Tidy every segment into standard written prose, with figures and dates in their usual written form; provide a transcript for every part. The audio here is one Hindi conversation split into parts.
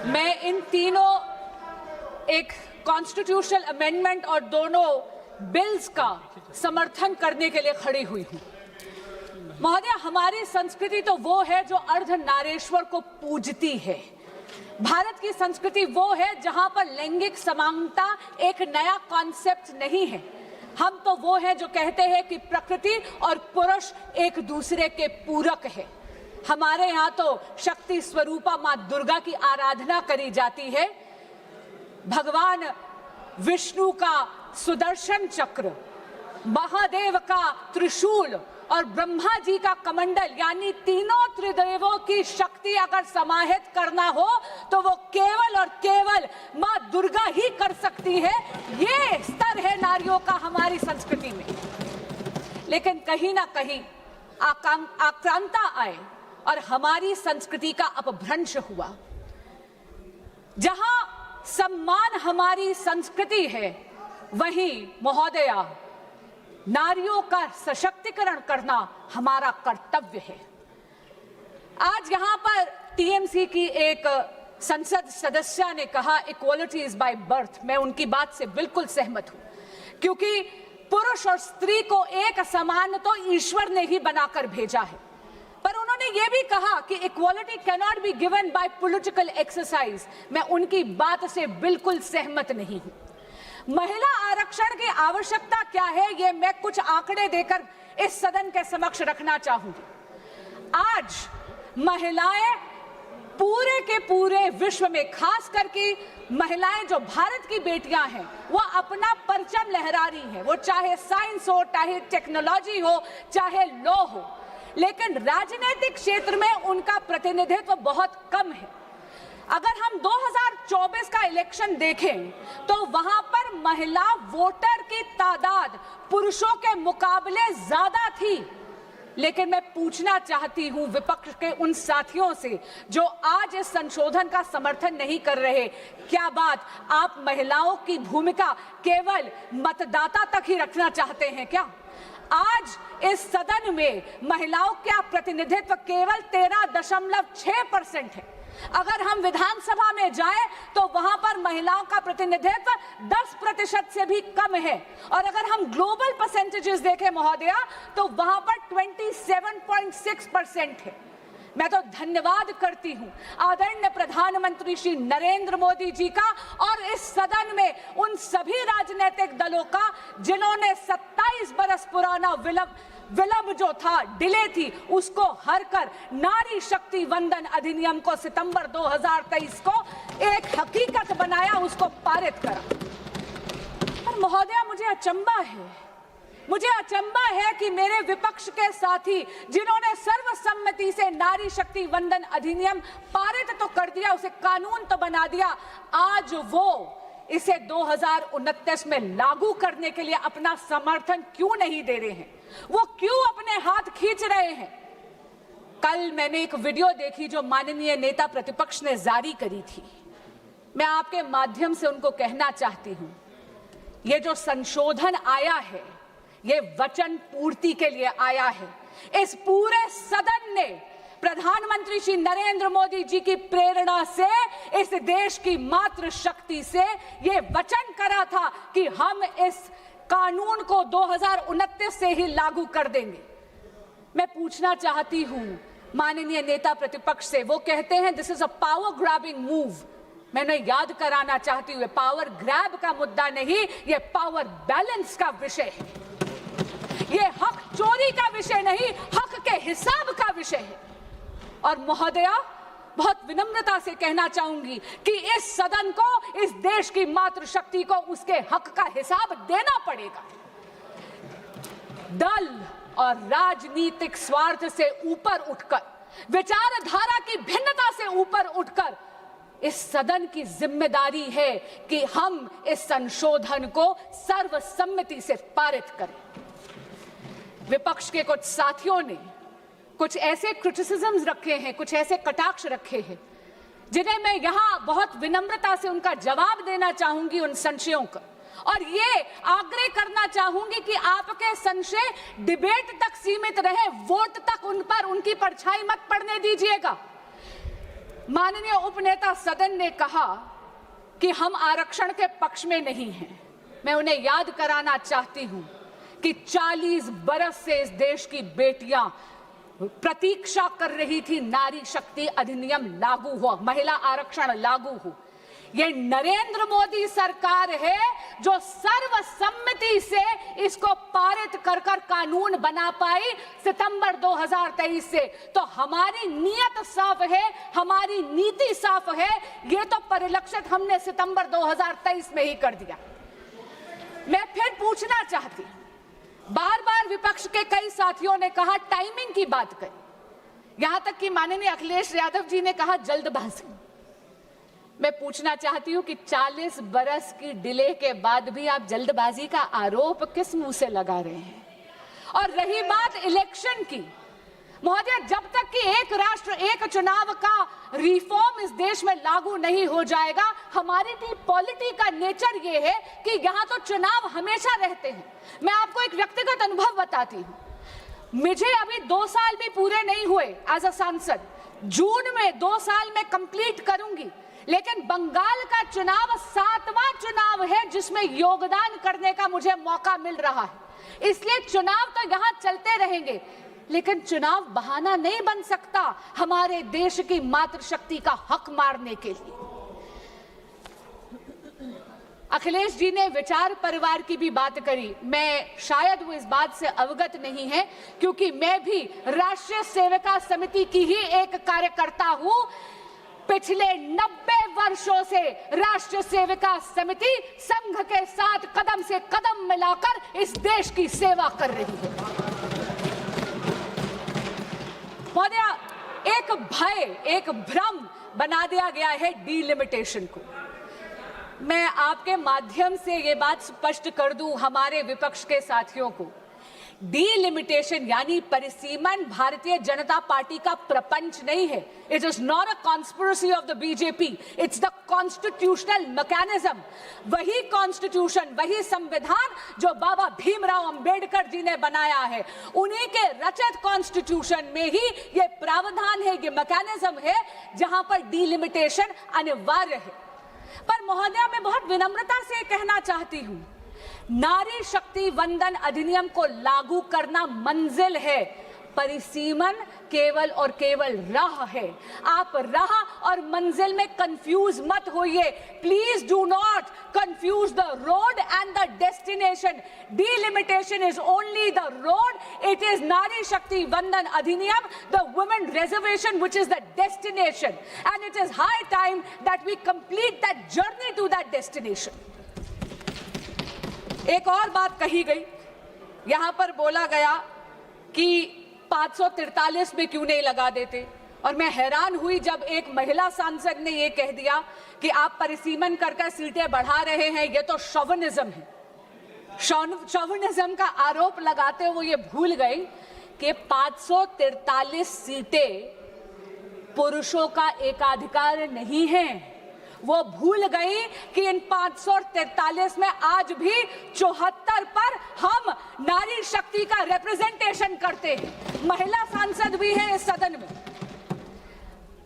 मैं इन तीनों एक कॉन्स्टिट्यूशनल अमेंडमेंट और दोनों बिल्स का समर्थन करने के लिए खड़ी हुई हूं। महोदय, हमारी संस्कृति तो वो है जो अर्धनारीश्वर को पूजती है। भारत की संस्कृति वो है जहां पर लैंगिक समानता एक नया कॉन्सेप्ट नहीं है। हम तो वो है जो कहते हैं कि प्रकृति और पुरुष एक दूसरे के पूरक है। हमारे यहाँ तो शक्ति स्वरूपा मां दुर्गा की आराधना करी जाती है। भगवान विष्णु का सुदर्शन चक्र, महादेव का त्रिशूल और ब्रह्मा जी का कमंडल, यानी तीनों त्रिदेवों की शक्ति अगर समाहित करना हो तो वो केवल और केवल मां दुर्गा ही कर सकती है। ये स्तर है नारियों का हमारी संस्कृति में। लेकिन कहीं ना कहीं आक्रांता आए और हमारी संस्कृति का अपभ्रंश हुआ। जहां सम्मान हमारी संस्कृति है, वहीं महोदया नारियों का सशक्तिकरण करना हमारा कर्तव्य है। आज यहां पर टीएमसी की एक संसद सदस्य ने कहा इक्वालिटी इज बाय बर्थ। मैं उनकी बात से बिल्कुल सहमत हूं, क्योंकि पुरुष और स्त्री को एक समान तो ईश्वर ने ही बनाकर भेजा है। पर उन्होंने ये भी कहा कि equality can not be given by political exercise. मैं उनकी बात से बिल्कुल सहमत नहीं हूं। महिला आरक्षण की आवश्यकता क्या है, ये मैं कुछ आंकड़े देकर इस सदन के समक्ष रखना चाहूंगी। आज महिलाएं पूरे के पूरे विश्व में, खास करके महिलाएं जो भारत की बेटियां हैं, वो अपना परचम लहरा रही हैं। वो चाहे साइंस हो, चाहे टेक्नोलॉजी हो, चाहे लॉ हो, लेकिन राजनीतिक क्षेत्र में उनका प्रतिनिधित्व बहुत कम है। अगर हम 2024 का इलेक्शन देखें तो वहां पर महिला वोटर की तादाद पुरुषों के मुकाबले ज्यादा थी। लेकिन मैं पूछना चाहती हूं विपक्ष के उन साथियों से जो आज इस संशोधन का समर्थन नहीं कर रहे, क्या बात आप महिलाओं की भूमिका केवल मतदाता तक ही रखना चाहते हैं क्या? आज इस सदन में महिलाओं का प्रतिनिधित्व केवल 13.6% है। अगर हम विधानसभा में जाएं तो वहां पर महिलाओं का प्रतिनिधित्व 10% से भी कम है। और अगर हम ग्लोबल परसेंटेजेस देखें महोदया, तो वहां पर 27.6% है। मैं तो धन्यवाद करती हूं आदरणीय प्रधानमंत्री श्री नरेंद्र मोदी जी का और इस सदन में उन सभी राजनीतिक दलों का जिन्होंने 27 बरस पुराना विलंब जो था, डिले थी, उसको हर कर नारी शक्ति वंदन अधिनियम को सितंबर 2023 को एक हकीकत बनाया, उसको पारित करा। पर महोदया, मुझे अचंबा है कि मेरे विपक्ष के साथी जिन्होंने सर्वसम्मति से नारी शक्ति वंदन अधिनियम पारित तो कर दिया, उसे कानून तो बना दिया, आज वो इसे 2029 में लागू करने के लिए अपना समर्थन क्यों नहीं दे रहे हैं? वो क्यों अपने हाथ खींच रहे हैं? कल मैंने एक वीडियो देखी जो माननीय नेता प्रतिपक्ष ने जारी करी थी। मैं आपके माध्यम से उनको कहना चाहती हूं, ये जो संशोधन आया है, ये वचन पूर्ति के लिए आया है। इस पूरे सदन ने प्रधानमंत्री श्री नरेंद्र मोदी जी की प्रेरणा से, इस देश की मातृ शक्ति से ये वचन करा था कि हम इस कानून को 2029 से ही लागू कर देंगे। मैं पूछना चाहती हूं माननीय नेता प्रतिपक्ष से, वो कहते हैं this is a power grabbing move. मैं उन्हें याद कराना चाहती हूँ, पावर ग्रैब का मुद्दा नहीं, ये पावर बैलेंस का विषय है। ये हक चोरी का विषय नहीं, हक के हिसाब का विषय है। और महोदया, बहुत विनम्रता से कहना चाहूंगी कि इस सदन को, इस देश की मातृशक्ति को उसके हक का हिसाब देना पड़ेगा। दल और राजनीतिक स्वार्थ से ऊपर उठकर, विचारधारा की भिन्नता से ऊपर उठकर, इस सदन की जिम्मेदारी है कि हम इस संशोधन को सर्वसम्मति से पारित करें। विपक्ष के कुछ साथियों ने कुछ ऐसे क्रिटिसिज्म्स रखे हैं, कुछ ऐसे कटाक्ष रखे हैं, जिन्हें मैं यहां बहुत विनम्रता से उनका जवाब देना चाहूंगी, उन संशयों का। और ये आग्रह करना चाहूंगी कि आपके संशय डिबेट तक सीमित रहे, वोट तक उन पर उनकी परछाई मत पड़ने दीजिएगा। माननीय उपनेता सदन ने कहा कि हम आरक्षण के पक्ष में नहीं हैं। मैं उन्हें याद कराना चाहती हूं कि 40 बरस से इस देश की बेटियां प्रतीक्षा कर रही थी नारी शक्ति अधिनियम लागू हो, महिला आरक्षण लागू हो। ये नरेंद्र मोदी सरकार है जो सर्वसम्मति से इसको पारित कर कानून बना पाई सितंबर 2023 से। तो हमारी नीयत साफ है, हमारी नीति साफ है, ये तो परिलक्षित हमने सितंबर 2023 में ही कर दिया। मैं फिर पूछना चाहती, बार बार विपक्ष के कई साथियों ने कहा टाइमिंग की बात करी, यहां तक कि माननीय अखिलेश यादव जी ने कहा जल्दबाजी। मैं पूछना चाहती हूं कि 40 बरस की डिले के बाद भी आप जल्दबाजी का आरोप किस मुंह से लगा रहे हैं? और रही बात इलेक्शन की, महोदय, जब तक कि एक राष्ट्र एक चुनाव का रिफॉर्म इस देश में लागू नहीं हो जाएगा, हमारी पॉलिटी का नेचर ये है कि यहां तो चुनाव हमेशा रहते हैं। मैं आपको एक व्यक्तिगत अनुभव बताती हूं। मुझे अभी 2 साल भी पूरे नहीं हुए एज अ सांसद। जून में 2 साल में कंप्लीट करूंगी, लेकिन बंगाल का चुनाव 7वां चुनाव है जिसमें योगदान करने का मुझे मौका मिल रहा है। इसलिए चुनाव तो यहां चलते रहेंगे, लेकिन चुनाव बहाना नहीं बन सकता हमारे देश की मातृशक्ति का हक मारने के लिए। अखिलेश जी ने विचार परिवार की भी बात करी। मैं शायद वो इस बात से अवगत नहीं है, क्योंकि मैं भी राष्ट्रीय सेविका समिति की ही एक कार्यकर्ता हूं। पिछले 90 वर्षों से राष्ट्रीय सेविका समिति संघ के साथ कदम से कदम मिलाकर इस देश की सेवा कर रही है। महोदया, एक भय, एक भ्रम बना दिया गया है डीलिमिटेशन को। मैं आपके माध्यम से ये बात स्पष्ट कर दूं हमारे विपक्ष के साथियों को, डीलिमिटेशन यानी परिसीमन भारतीय जनता पार्टी का प्रपंच नहीं है। It is not a conspiracy of the BJP, it's the constitutional mechanism. वही कॉन्स्टिट्यूशन, वही संविधान जो बाबा भीमराव अंबेडकर जी ने बनाया है, उन्हीं के रचित कॉन्स्टिट्यूशन में ही ये प्रावधान है, ये मैकेनिज्म है जहां पर डीलिमिटेशन अनिवार्य है। पर महोदया, मैं बहुत विनम्रता से कहना चाहती हूं, नारी शक्ति वंदन अधिनियम को लागू करना मंजिल है, परिसीमन केवल और केवल राह है। आप राह और मंजिल में कंफ्यूज मत होइए। Please do not confuse the road and the destination. Delimitation is only the road, it is नारी शक्ति वंदन अधिनियम, the women reservation which is the destination, and it is high time that we complete that journey to that destination. एक और बात कही गई, यहां पर बोला गया कि 543 में क्यों नहीं लगा देते, और मैं हैरान हुई जब एक महिला सांसद ने यह कह दिया कि आप परिसीमन करके सीटें बढ़ा रहे हैं, यह तो शोविनिज्म है। शोविनिज्म का आरोप लगाते हुए ये भूल गई कि 543 सीटें पुरुषों का एकाधिकार नहीं है। वो भूल गई कि इन 543 में आज भी 74 पर हम नारी शक्ति का रिप्रेजेंटेशन करते हैं। महिला सांसद भी हैं इस सदन में।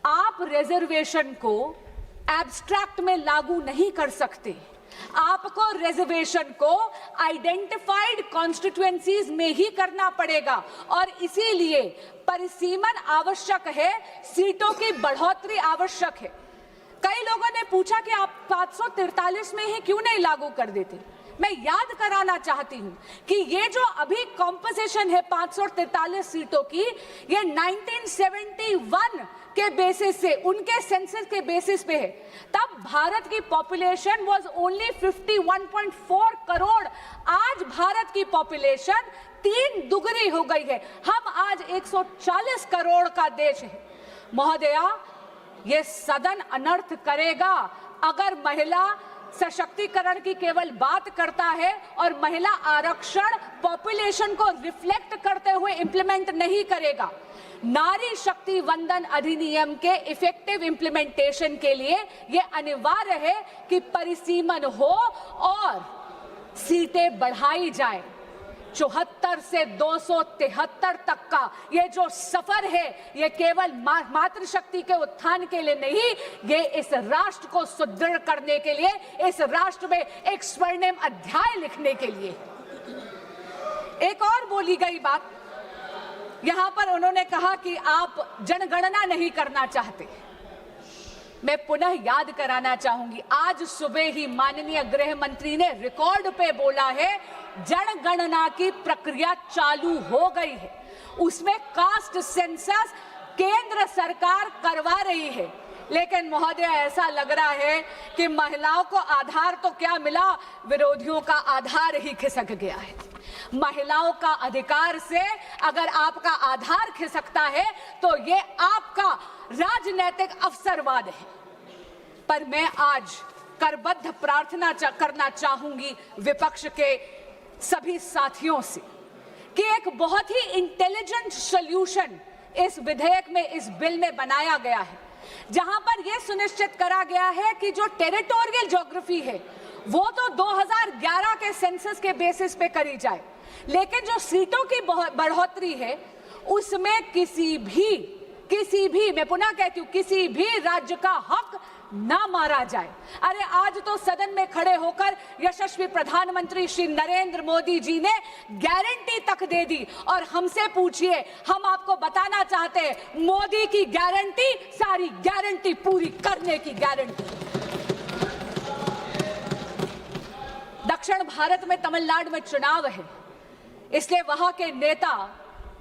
आप रिजर्वेशन को एब्स्ट्रैक्ट में लागू नहीं कर सकते। आपको रिजर्वेशन को आइडेंटिफाइड कॉन्स्टिट्यूएंसीज में ही करना पड़ेगा, और इसीलिए परिसीमन आवश्यक है, सीटों की बढ़ोतरी आवश्यक है। कई लोगों ने पूछा कि आप 543 में ही क्यों नहीं लागू कर देते। मैं याद कराना चाहती हूं कि ये जो अभी कॉम्पोजिशन है 543 सीटों की, ये 1971 के बेसिस से, उनके सेंसस के बेसिस पे है। तब भारत की पॉपुलेशन वाज ओनली 51.4 करोड़। आज भारत की पॉपुलेशन 3 दुगनी हो गई है। हम आज 140 करोड़ का देश है। महोदया, ये सदन अनर्थ करेगा अगर महिला सशक्तिकरण की केवल बात करता है और महिला आरक्षण पॉपुलेशन को रिफ्लेक्ट करते हुए इंप्लीमेंट नहीं करेगा। नारी शक्ति वंदन अधिनियम के इफेक्टिव इंप्लीमेंटेशन के लिए यह अनिवार्य है कि परिसीमन हो और सीटें बढ़ाई जाए। 274 से 273 तक का ये जो सफर है, ये केवल मातृशक्ति के उत्थान के लिए नहीं, ये इस राष्ट्र को सुदृढ़ करने के लिए, इस राष्ट्र में एक स्वर्णिम अध्याय लिखने के लिए। एक और बोली गई बात, यहां पर उन्होंने कहा कि आप जनगणना नहीं करना चाहते। मैं पुनः याद कराना चाहूंगी, आज सुबह ही माननीय गृह मंत्री ने रिकॉर्ड पे बोला है जनगणना की प्रक्रिया चालू हो गई है, उसमें कास्ट सेंसस केंद्र सरकार करवा रही है। लेकिन महोदय, ऐसा लग रहा है कि महिलाओं को आधार तो क्या मिला, विरोधियों का आधार ही खिसक गया है। महिलाओं का अधिकार से अगर आपका आधार खिसकता है तो ये आपका राजनीतिक अवसरवाद है। पर मैं आज करबद्ध प्रार्थना करना चाहूंगी विपक्ष के सभी साथियों से कि एक बहुत ही इंटेलिजेंट सॉल्यूशन इस विधेयक में, इस बिल में बनाया गया है, जहां पर यह सुनिश्चित करा गया है कि जो टेरिटोरियल ज्योग्राफी है वो तो 2011 के सेंसस के बेसिस पे करी जाए, लेकिन जो सीटों की बढ़ोतरी है उसमें किसी भी मैं पुनः कहती हूं, किसी भी राज्य का हक ना मारा जाए। अरे आज तो सदन में खड़े होकर यशस्वी प्रधानमंत्री श्री नरेंद्र मोदी जी ने गारंटी तक दे दी, और हमसे पूछिए, हम आपको बताना चाहते हैं, मोदी की गारंटी सारी गारंटी पूरी करने की गारंटी। दक्षिण भारत में तमिलनाडु में चुनाव है, इसलिए वहां के नेता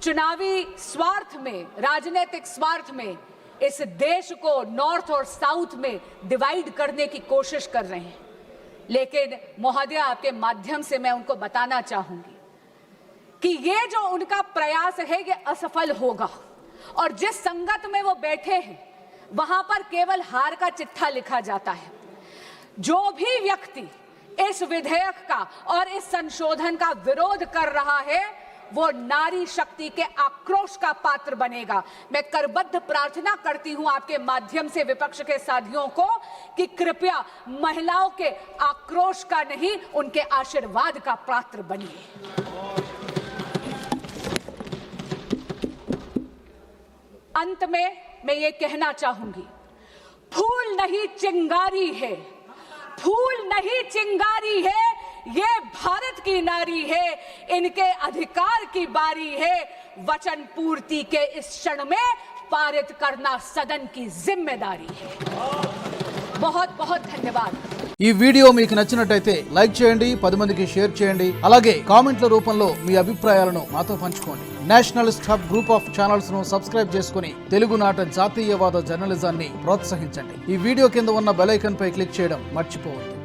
चुनावी स्वार्थ में, राजनीतिक स्वार्थ में इस देश को नॉर्थ और साउथ में डिवाइड करने की कोशिश कर रहे हैं। लेकिन महोदय, आपके माध्यम से मैं उनको बताना चाहूंगी कि ये जो उनका प्रयास है ये असफल होगा, और जिस संगत में वो बैठे हैं वहां पर केवल हार का चिट्ठा लिखा जाता है। जो भी व्यक्ति इस विधेयक का और इस संशोधन का विरोध कर रहा है वो नारी शक्ति के आक्रोश का पात्र बनेगा। मैं करबद्ध प्रार्थना करती हूं आपके माध्यम से विपक्ष के साथियों को कि कृपया महिलाओं के आक्रोश का नहीं, उनके आशीर्वाद का पात्र बनिए। अंत में मैं ये कहना चाहूंगी, फूल नहीं चिंगारी है, फूल नहीं चिंगारी है, ये भारत की नारी है, इनके अधिकार की बारी है। वचन पूर्ति के इस क्षण में पारित करना सदन की जिम्मेदारी है। बहुत बहुत धन्यवाद। ఈ వీడియో మీకు నచ్చినట్టయితే లైక్ చేయండి, 10 మందికి షేర్ చేయండి, అలాగే కామెంట్ల రూపంలో మీ అభిప్రాయాలను మాతో పంచుకోండి. Nationalist hub group of channels ను సబ్స్క్రైబ్ చేసుకుని తెలుగునాట జాతీయవాద జర్నలిజాన్ని ప్రోత్సహించండి. ఈ వీడియో కింద ఉన్న బెల్ ఐకాన్ పై క్లిక్ చేయడం మర్చిపోవద్దు.